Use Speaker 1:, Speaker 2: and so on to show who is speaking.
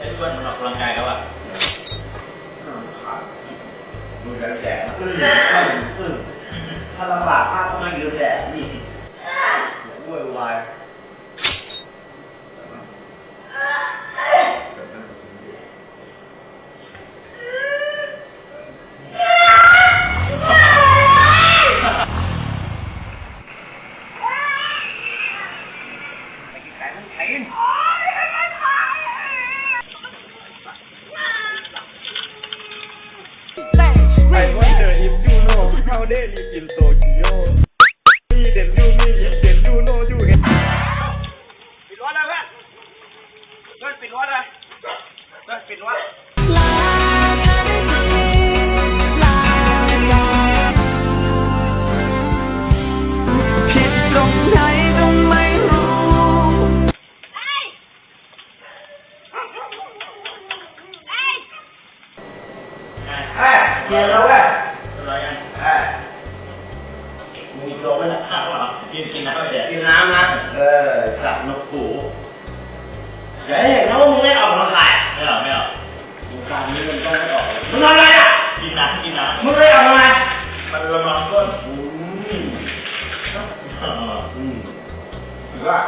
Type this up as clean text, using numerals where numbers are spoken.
Speaker 1: ให้ทุกคนออกกำลังกายแล้วอ่ะ
Speaker 2: ดูแลแดดถ้าลำบากมากก็ไม่ยืนแดดนี่วุ่นวาย
Speaker 3: ไอ้วันเดอร์อิฟยูโน่เข้าเดลีอินโตคิโยมีเด่นยูมีอินเด่นยูโน่ยูเห็น
Speaker 2: ปิดรถเลยเพื่อนปิดรถเลยเพื่อนปิดรถ
Speaker 4: ลาเธอได้สักทีลาก่อนผิดตรงไหนก็ไม่รู้
Speaker 2: เกียร์แล้วเว้ย
Speaker 1: อะไรกัน
Speaker 2: มีโลไหมล่ะ
Speaker 1: ข้าวเหรอกินน้ำไปเดี๋ยว
Speaker 2: กินน้ำนะจับนกหูเฮ้ยแล้วมึงไม่ออกกำลังกาย
Speaker 1: ไม่เอา
Speaker 2: การนี้มันต้องไม่ออกมึงทำอะไรอ่ะ
Speaker 1: กินน้ำ
Speaker 2: มึงไม่ออกทำไม
Speaker 1: มันร้อนก้น
Speaker 2: ถือว่า